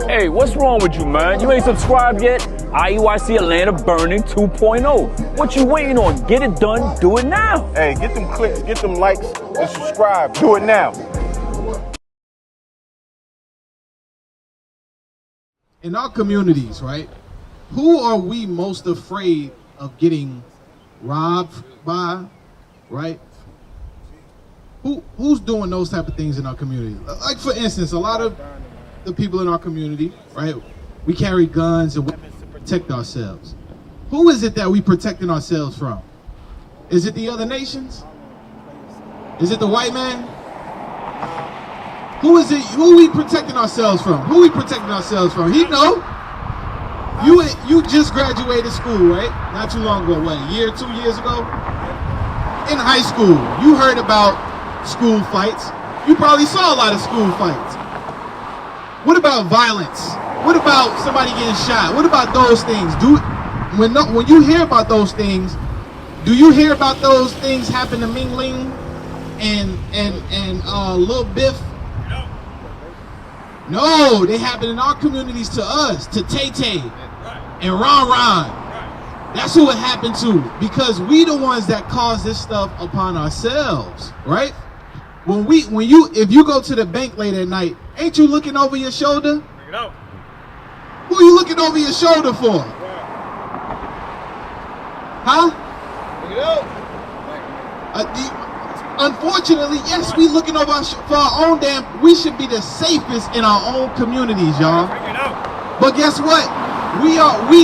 Hey, what's wrong with you, man? You ain't subscribed yet? IUIC Atlanta Burning 2.0. What you waiting on? Get it done. Do it now. Hey, get them clicks, get them likes, and subscribe. Do it now. In our communities, right, who are we most afraid of getting robbed by, right? Who's doing those type of things in our community? Like, for instance, a lot of the people in our community, right, we carry guns and weapons to protect ourselves. Who is it that we protecting ourselves from? Is it the other nations? Is it the white man? Who is it? Who we protecting ourselves from? Who we protecting ourselves from? He know. You just graduated school, right? Not too long ago, what, a year, 2 years ago? In high school, you heard about school fights. You probably saw a lot of school fights. What about violence? What about somebody getting shot? What about those things? When you hear about those things, do you hear about those things happen to Ming Ling and Lil Biff? No, they happen in our communities to us, to Tay Tay and Ron Ron. That's who it happened to, because we the ones that cause this stuff upon ourselves, right? If you go to the bank late at night, ain't you looking over your shoulder? Bring it out. Who are you looking over your shoulder for? Huh? Bring it out. Unfortunately, yes, we looking over for our own damn. We should be the safest in our own communities, y'all. Bring it out. But guess what? We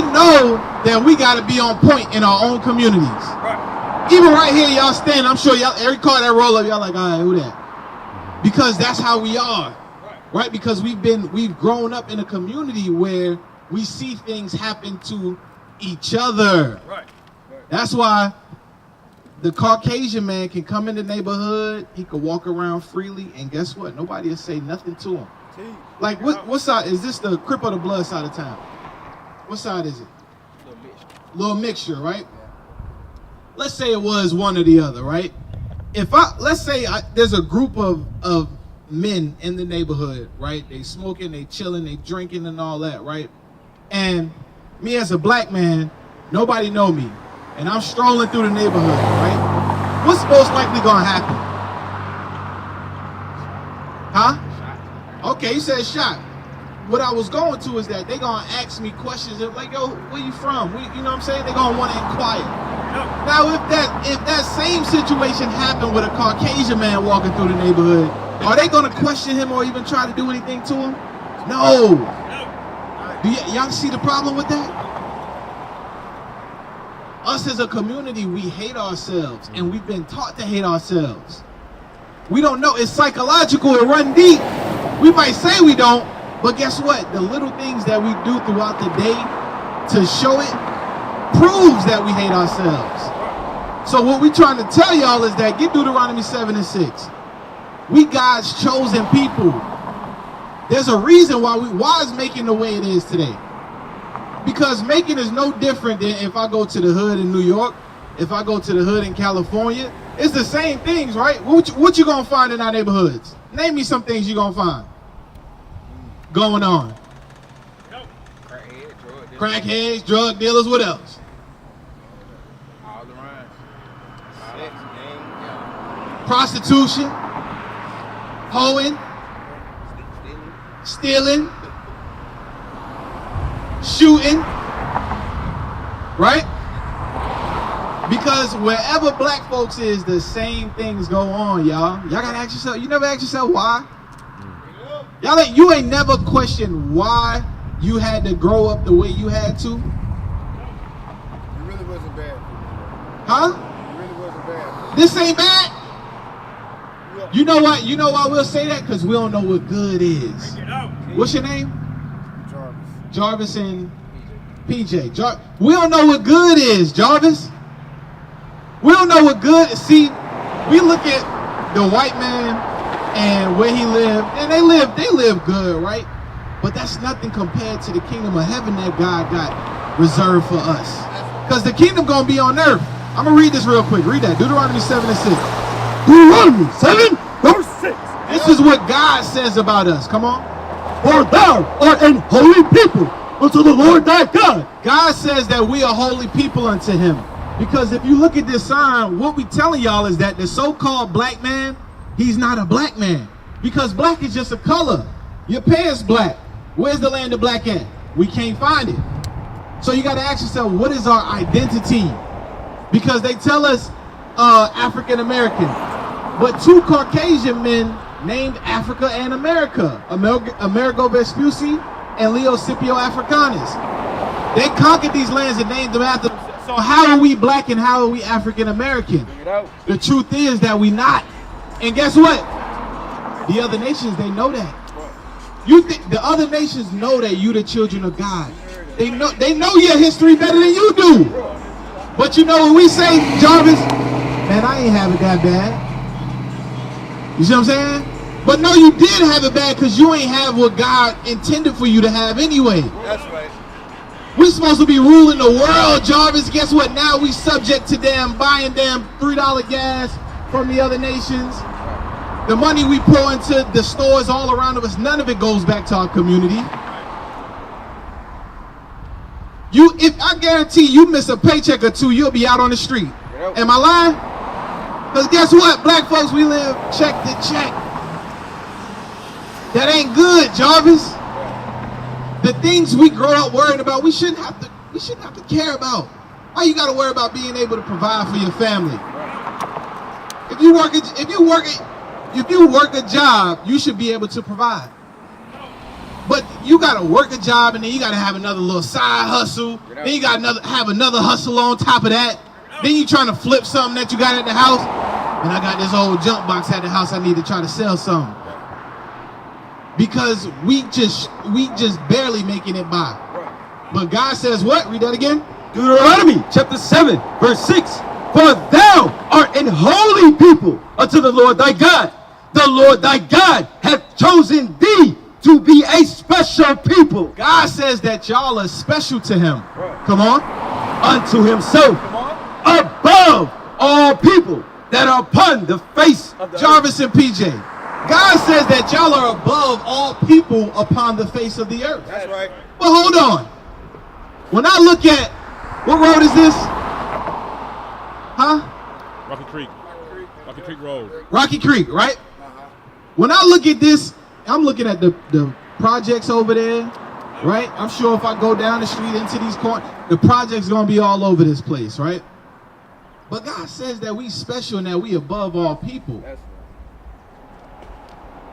know that we got to be on point in our own communities. Right. Even right here, y'all standing. I'm sure y'all every car that roll up, y'all like, all right, who that? Because that's how we are, right? Because we've grown up in a community where we see things happen to each other. Right. That's why the Caucasian man can come in the neighborhood, he could walk around freely, and guess what? Nobody will say nothing to him. Like, what side? Is this the Crip or the Blood side of town? What side is it? Little mixture, right? Let's say it was one or the other, right? Let's say there's a group of men in the neighborhood, right? They smoking, they chilling, they drinking and all that, right? And me as a black man, nobody know me. And I'm strolling through the neighborhood, right? What's most likely gonna happen? Huh? Okay, you said shot. What I was going to is that they gonna ask me questions of like, yo, where you from? You know what I'm saying? They gonna want to inquire. Now, if that same situation happened with a Caucasian man walking through the neighborhood, are they gonna question him or even try to do anything to him? No. Do y'all see the problem with that? Us as a community, we hate ourselves, and we've been taught to hate ourselves. We don't know. It's psychological. It runs deep. We might say we don't, but guess what? The little things that we do throughout the day to show it proves that we hate ourselves. So what we're trying to tell y'all is that get Deuteronomy 7 and 6. We God's chosen people. There's a reason why is Macon the way it is today. Because Macon is no different than if I go to the hood in New York, if I go to the hood in California. It's the same things, right? What you gonna find in our neighborhoods? Name me some things you gonna find going on. Crackheads, drug dealers, what else? All around. Sex, gang, Prostitution, hoeing, stealing, shooting, right? Because wherever black folks is, the same things go on, y'all. Y'all gotta ask yourself, you never ask yourself why? You ain't never questioned why you had to grow up the way you had to? It really wasn't bad. Huh? It really wasn't bad. This ain't bad? You know what? You know why we'll say that? Because we don't know what good is. What's your name? Jarvis and PJ. We don't know what good is, Jarvis. We don't know what good is. See, we look at the white man and where he lived, and they live good, right? But that's nothing compared to the kingdom of heaven that God got reserved for us. Because the kingdom gonna be on earth. I'm gonna read this real quick. Read that. Deuteronomy 7 and 6. Deuteronomy 7, verse 6. This is what God says about us. Come on. For thou art an holy people unto the Lord thy God. God says that we are holy people unto him. Because if you look at this sign, what we telling y'all is that the so-called black man, he's not a black man. Because black is just a color. Your parents black. Where's the land of black at? We can't find it. So you got to ask yourself, what is our identity? Because they tell us African American. But two Caucasian men named Africa and America, Amerigo Vespucci and Leo Scipio Africanus. They conquered these lands and named them after themselves. So how are we black and how are we African American? The truth is that we not. And guess what? The other nations, they know that. The other nations know that you the children of God. They know your history better than you do. But you know what we say, Jarvis? Man, I ain't have it that bad. You see what I'm saying? But no, you did have it bad because you ain't have what God intended for you to have anyway. That's right. We're supposed to be ruling the world, Jarvis. Guess what? Now we subject to them buying them $3 gas from the other nations. The money we pour into the stores all around us, none of it goes back to our community. If I guarantee you miss a paycheck or two, you'll be out on the street. Am I lying? Because guess what? Black folks, we live check to check. That ain't good, Jarvis. The things we grow up worrying about, we shouldn't have to care about. Why you gotta worry about being able to provide for your family? If you work a job, you should be able to provide. But you gotta work a job and then you gotta have another little side hustle. Then you gotta have another hustle on top of that. Then you trying to flip something that you got at the house. And I got this old junk box at the house, I need to try to sell something. Because we just barely making it by. But God says what? Read that again. Deuteronomy chapter 7, verse 6. For thou art an holy people unto the Lord thy God. The Lord thy God hath chosen thee to be a special people. God says that y'all are special to him. Come on. Unto himself. Above all people that are upon the face of the Jarvis and PJ. God says that y'all are above all people upon the face of the earth. That's right. But hold on. When I look at, what road is this? Huh? Rocky Creek Road. Rocky Creek, right? When I look at this, I'm looking at the projects over there, right? I'm sure if I go down the street into these corners, the projects gonna be all over this place, right? But God says that we special and that we above all people.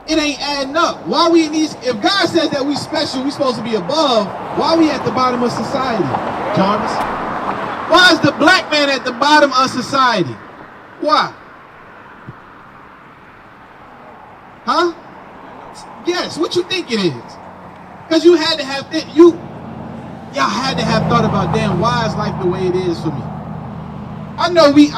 It ain't adding up. Why we in these? If God says that we special, we supposed to be above. Why we at the bottom of society, Jarvis? Why is the black man at the bottom of society? Why? Huh? Yes. What you think it is? Because you had to have y'all had to have thought about, damn, why is life the way it is for me? I know we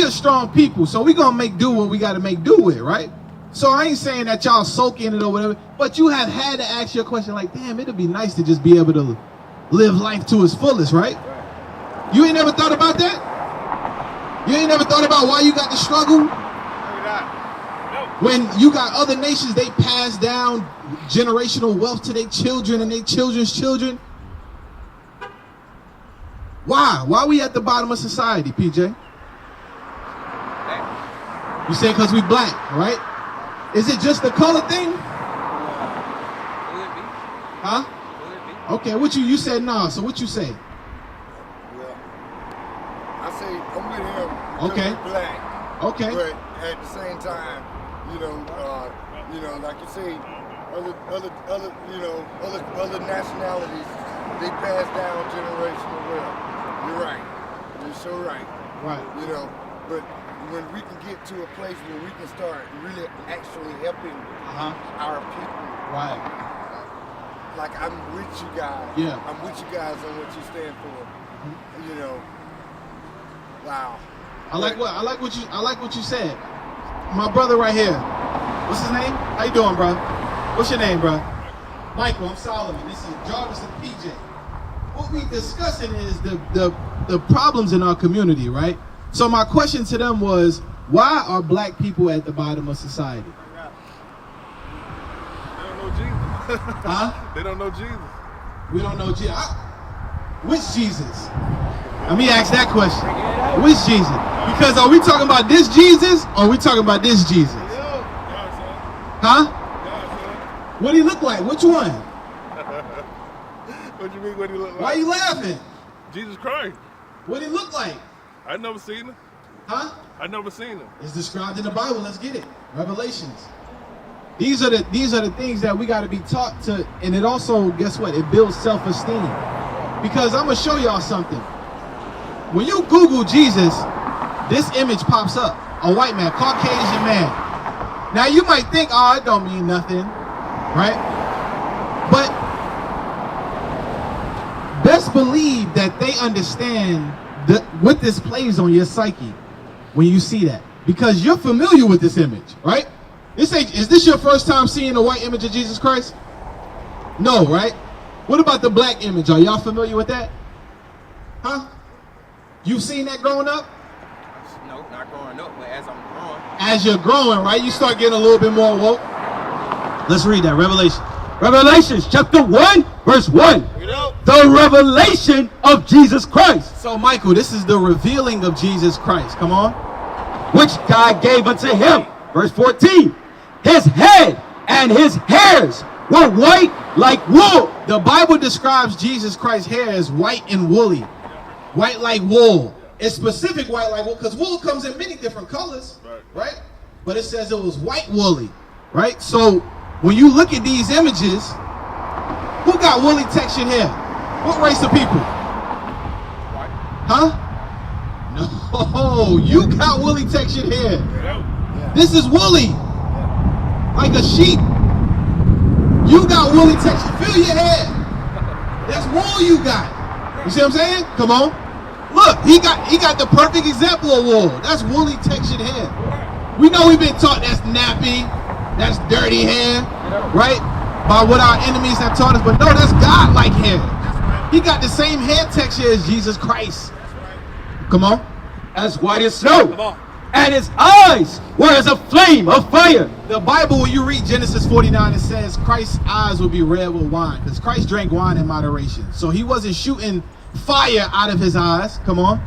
are strong people, so we gonna make do what we gotta make do with, right? So I ain't saying that y'all soak in it or whatever, but you have had to ask your question like, damn, it'd be nice to just be able to live life to its fullest, right? You ain't never thought about that? You ain't never thought about why you got to struggle? When you got other nations, they pass down generational wealth to their children and their children's children. Why? Why are we at the bottom of society, PJ? You say because we black, right? Is it just the color thing? Huh? Okay, what you said nah, so what you say? Well, I say I'm with him because Okay. he's black. Okay. But at the same time, like you say, other nationalities, they pass down generational wealth. You're right. You're so right. Right. But when we can get to a place where we can start really actually helping our people. Right. Like I'm with you guys. Yeah. I'm with you guys on what you stand for. Wow. I like what you said. My brother right here. What's his name? How you doing, bro? What's your name, bro? Michael. I'm Solomon. This is Jarvis and PJ. What we discussing is the problems in our community, right? So my question to them was, why are black people at the bottom of society? Huh? They don't know Jesus. We don't know Jesus. Which Jesus? Let me ask that question. Which Jesus? Because are we talking about this Jesus or are we talking about this Jesus? Huh? What do he look like? Which one? What you mean what he look like? Why are you laughing? Jesus Christ. What do he look like? I never seen him. Huh? I never seen him. It's described in the Bible. Let's get it. Revelations. These are the things that we got to be taught to, and it also, guess what? It builds self-esteem. Because I'm gonna show y'all something. When you Google Jesus, this image pops up. A white man, Caucasian man. Now you might think, oh, it don't mean nothing, right? But best believe that they understand what this plays on your psyche when you see that, because you're familiar with this image, right? Is this your first time seeing a white image of Jesus Christ? No, right? What about the black image? Are y'all familiar with that? Huh? You've seen that growing up? No, not growing up, but as I'm growing. As you're growing, right? You start getting a little bit more woke. Let's read that, Revelation. Revelations chapter 1, verse 1. The revelation of Jesus Christ. So, Michael, this is the revealing of Jesus Christ. Come on. Which God gave unto him. Verse 14. His head and his hairs were white like wool. The Bible describes Jesus Christ's hair as white and woolly. White like wool. It's specific white like wool because wool comes in many different colors, right? But it says it was white woolly, right? So when you look at these images, who got woolly textured hair? What race of people? Huh? No, you got woolly textured hair. This is woolly, like a sheep. You got woolly texture. Feel your hair. That's wool you got. You see what I'm saying? Come on. Look, he got the perfect example of wool. That's woolly textured hair. We know we've been taught that's nappy, that's dirty hair, right? By what our enemies have taught us. But no, that's God-like hair. He got the same hair texture as Jesus Christ. Come on. As white as snow. And his eyes were as a flame of fire. The Bible, when you read Genesis 49, it says Christ's eyes will be red with wine, because Christ drank wine in moderation. So he wasn't shooting fire out of his eyes. Come on.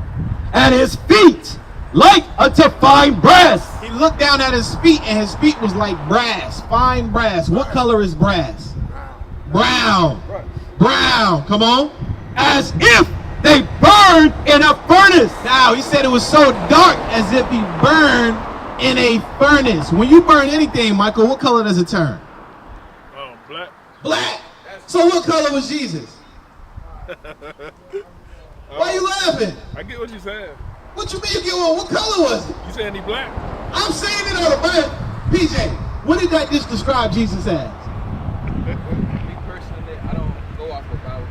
And his feet like unto fine brass. He looked down at his feet, and his feet was like brass, fine brass. What color is brass? Brown. Brown. Come on. As if they burned in a furnace. Now, he said it was so dark as if he burned in a furnace. When you burn anything, Michael, what color does it turn? Black. Black. So what color was Jesus? Why are you laughing? I get what you're saying. What you mean you get one? What color was it? You saying he black? I'm saying it on the bird. PJ, what did that just describe Jesus as? Me personally, I don't go off of Bible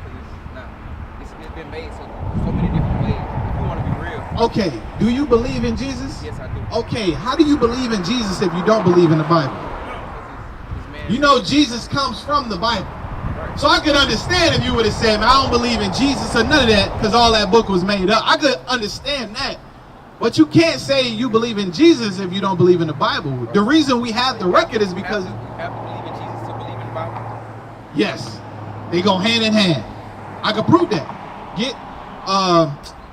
because it's been made so many different ways. If you want to be real. Okay, do you believe in Jesus? Yes, I do. Okay, how do you believe in Jesus if you don't believe in the Bible? You know Jesus comes from the Bible. So I could understand if you would have said, man, I don't believe in Jesus or none of that because all that book was made up. I could understand that. But you can't say you believe in Jesus if you don't believe in the Bible. The reason we have the record is because... You have to believe in Jesus to believe in the Bible? Yes. They go hand in hand. I can prove that. Get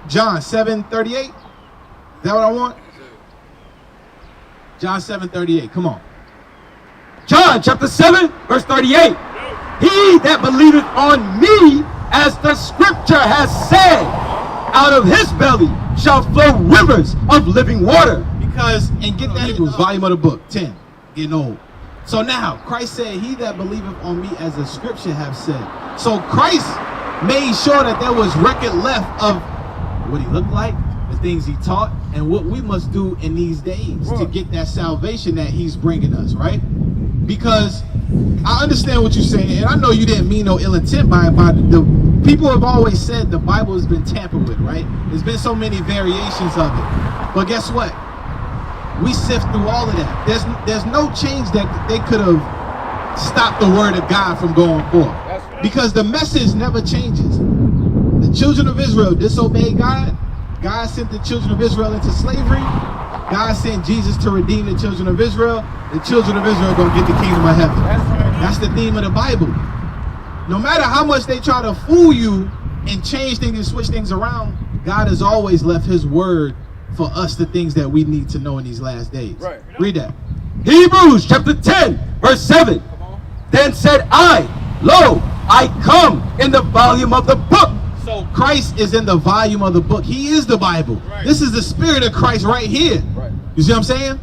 John 7:38. Is that what I want? John 7:38. Come on. John chapter 7, verse 38. He that believeth on me, as the scripture has said, out of his belly shall flow rivers of living water. Because, and get that Hebrews, volume of the book, 10, getting old. So now, Christ said, he that believeth on me, as the scripture have said. So Christ made sure that there was record left of what he looked like, the things he taught, and what we must do in these days to get that salvation that he's bringing us, right? Because I understand what you're saying, and I know you didn't mean no ill intent by it, but the people have always said the Bible has been tampered with, right? There's been so many variations of it. But guess what? We sift through all of that. There's no change that they could have stopped the word of God from going forth. Because the message never changes. The children of Israel disobeyed God. God sent the children of Israel into slavery. God sent Jesus to redeem the children of Israel. The children of Israel are going to get the kingdom of heaven. That's the theme of the Bible. No matter how much they try to fool you and change things and switch things around, God has always left his word for us, the things that we need to know in these last days. Right. Read that. Hebrews chapter 10, verse 7. Then said I, lo, I come in the volume of the book. So Christ is in the volume of the book. He is the Bible. Right. This is the spirit of Christ right here. Right. You see what I'm saying?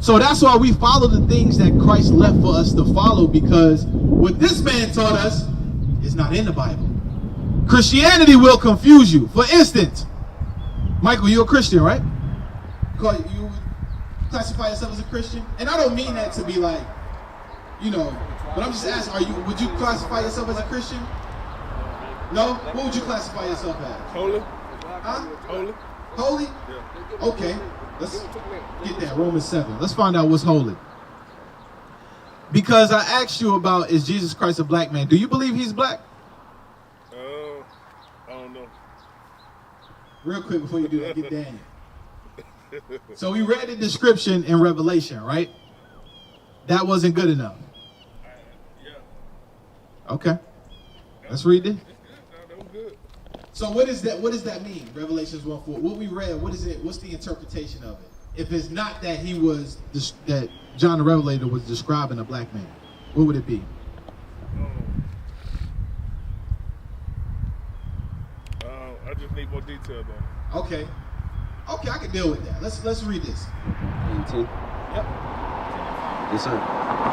So that's why we follow the things that Christ left for us to follow, because what this man taught us is not in the Bible. Christianity will confuse you. For instance, Michael, you're a Christian, right? You classify yourself as a Christian? And I don't mean that to be like, you know, but I'm just asking, would you classify yourself as a Christian? No? What would you classify yourself as? Holy? Huh? Holy? Holy? Yeah. Okay. Let's get that. Romans 7. Let's find out what's holy. Because I asked you about, is Jesus Christ a black man? Do you believe he's black? I don't know. Real quick before you do that, get Daniel. So we read the description in Revelation, right? That wasn't good enough. Yeah. Okay. Let's read it. That was good. So what is that? What does that mean? Revelations 1:4. What we read, what is it? What's the interpretation of it? If it's not that he was that John the Revelator was describing a black man, what would it be? I just need more details on it. Okay. Okay, I can deal with that. Let's read this. 18. Yep. Yes, sir.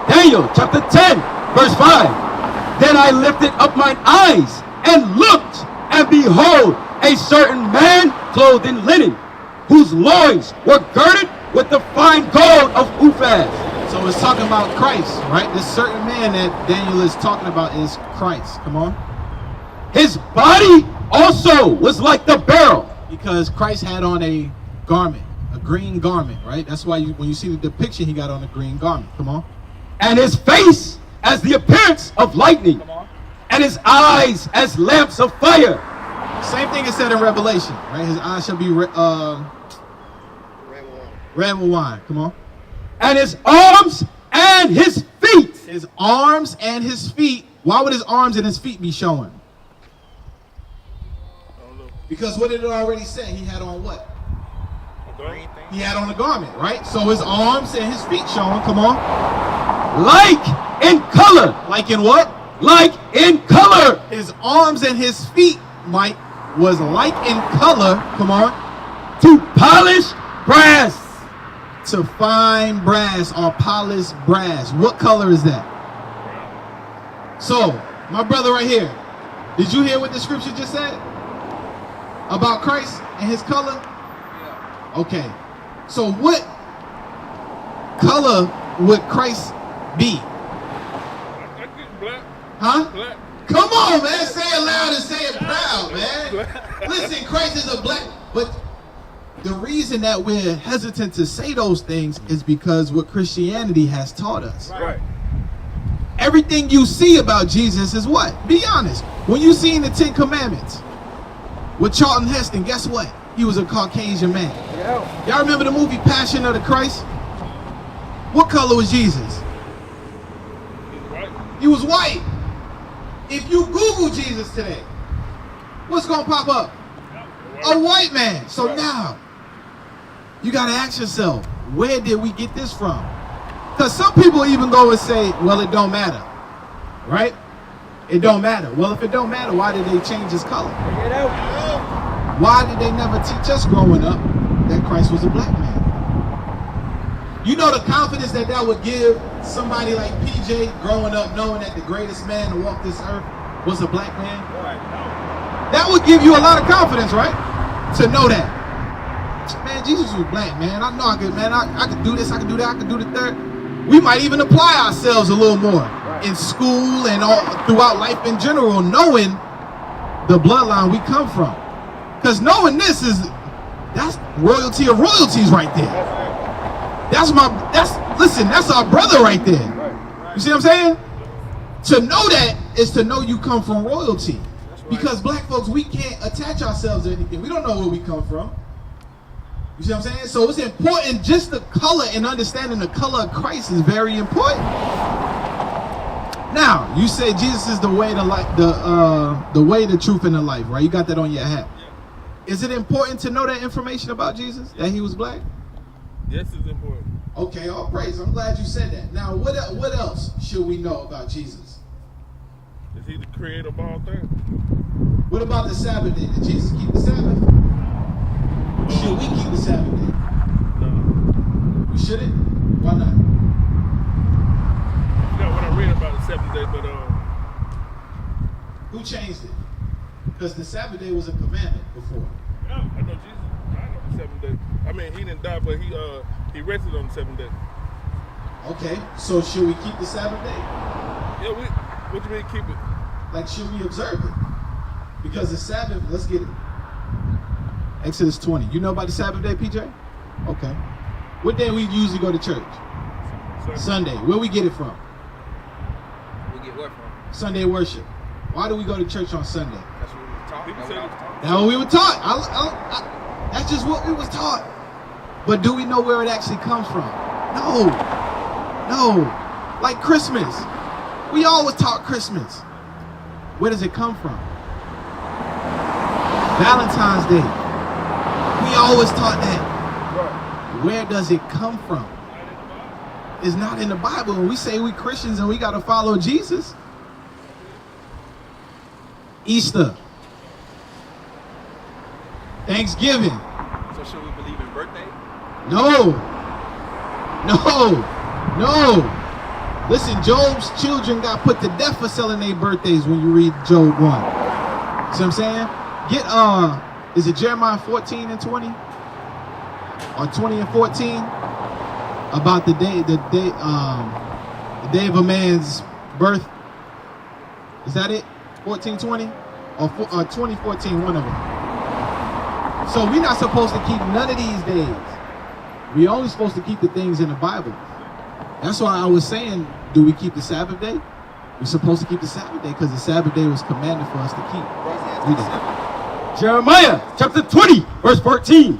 Daniel chapter 10, verse 5. Then I lifted up mine eyes and looked, and behold, a certain man clothed in linen, whose loins were girded with the fine gold of Uphaz. So it's talking about Christ, right? This certain man that Daniel is talking about is Christ. Come on. His body also was like the beryl. Because Christ had on a garment, a green garment, right? That's why when you see the depiction, he got on a green garment. Come on. And his face as the appearance of lightning, and his eyes as lamps of fire. Same thing is said in Revelation, right? His eyes shall be red with wine. Come on. And his arms and his feet. His arms and his feet. Why would his arms and his feet be showing? Because what did it already say? He had on what? He had on a garment, right? So his arms and his feet showing. Come on. Like in color. Like in what? Like in color. His arms and his feet, Mike, was like in color. Come on. To polished brass. To fine brass or polished brass. What color is that? So, my brother right here, did you hear what the scripture just said? About Christ and his color? Yeah. Okay. So what color would Christ be? I get black. Huh? Black. Come on, man. Say it loud and say it proud, man. Listen, Christ is a black, but the reason that we're hesitant to say those things is because what Christianity has taught us. Right. Everything you see about Jesus is what? Be honest. When you see in the 10 Commandments with Charlton Heston, guess what? He was a Caucasian man. Yeah. Y'all remember the movie Passion of the Christ? What color was Jesus? Right. He was white. If you Google Jesus today, what's gonna pop up? A white man. So now, you gotta ask yourself, where did we get this from? Because some people even go and say, well, it don't matter, right? It don't matter. Well, if it don't matter, why did they change his color? Get out. Why did they never teach us growing up that Christ was a black man? You know the confidence that that would give somebody like PJ growing up knowing that the greatest man to walk this earth was a black man? That would give you a lot of confidence, right? To know that. Man, Jesus was black, man. I know I could, man. I could do this, I could do that, I could do the third. We might even apply ourselves a little more in school and all throughout life in general, knowing the bloodline we come from. Because knowing this that's royalty of royalties right there. That's our brother right there. You see what I'm saying? To know that is to know you come from royalty. Because black folks, we can't attach ourselves to anything. We don't know where we come from. You see what I'm saying? So it's important, just the color and understanding the color of Christ is very important. Now, you say Jesus is the way, the way, the truth, and the life, right? You got that on your hat. Yeah. Is it important to know that information about Jesus, that he was black? Yes, it's important. Okay, all praise. I'm glad you said that. Now, what else should we know about Jesus? Is he the creator of all things? What about the Sabbath day? Did Jesus keep the Sabbath? Should we keep the Sabbath day? No. We shouldn't? Why not? You know what I read about the 7th day, but Who changed it? Because the Sabbath day was a commandment before. yeah, I know Jesus. I know the 7th day. I mean, he didn't die, but he rested on the 7th day. Okay, so should we keep the Sabbath day? Yeah, what do you mean keep it? Like, should we observe it? Because the Sabbath, let's get it. Exodus 20. You know about the Sabbath day, PJ? Okay. What day we usually go to church? Sunday. Where we get it from? We get what from? Sunday worship. Why do we go to church on Sunday? That's what we were taught. People say it's That's what we were taught. That's just what we was taught. But do we know where it actually comes from? No. Like Christmas. We always taught Christmas. Where does it come from? Valentine's Day. We always taught that. Where does it come from? It's not in the Bible. And we say we Christians and we got to follow Jesus. Easter. Thanksgiving. So should we believe in birthday? No. Listen, Job's children got put to death for selling their birthdays when you read Job 1. See what I'm saying? Get, is it Jeremiah 14 and 20? Or 20 and 14? About the day of a man's birth. Is that it? 14:20? Or 20:14, one of them. So we're not supposed to keep none of these days. We're only supposed to keep the things in the Bible. That's why I was saying, do we keep the Sabbath day? We're supposed to keep the Sabbath day because the Sabbath day was commanded for us to keep. Read it. Jeremiah chapter 20, verse 14.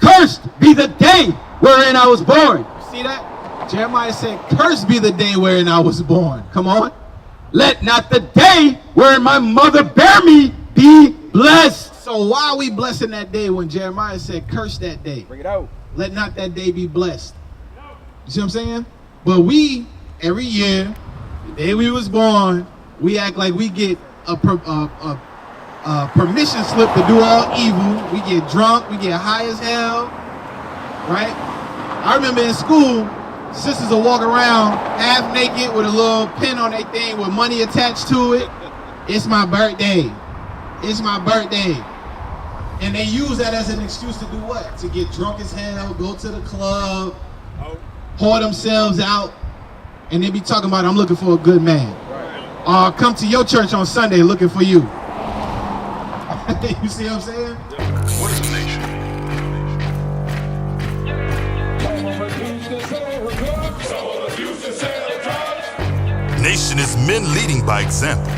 Cursed be the day wherein I was born. See that? Jeremiah said, cursed be the day wherein I was born. Come on. Let not the day wherein my mother bare me be blessed. So why are we blessing that day when Jeremiah said, curse that day? Bring it out. Let not that day be blessed. You see what I'm saying? But we, every year, the day we was born, we act like we get a permission slip to do all evil. We get drunk, we get high as hell, right? I remember in school, sisters will walk around half naked with a little pin on their thing with money attached to it. It's my birthday. It's my birthday. And they use that as an excuse to do what? To get drunk as hell, go to the club, whore themselves out, and they be talking about, I'm looking for a good man. Come to your church on Sunday looking for you. You see what I'm saying? What is a nation? Nation is men leading by example.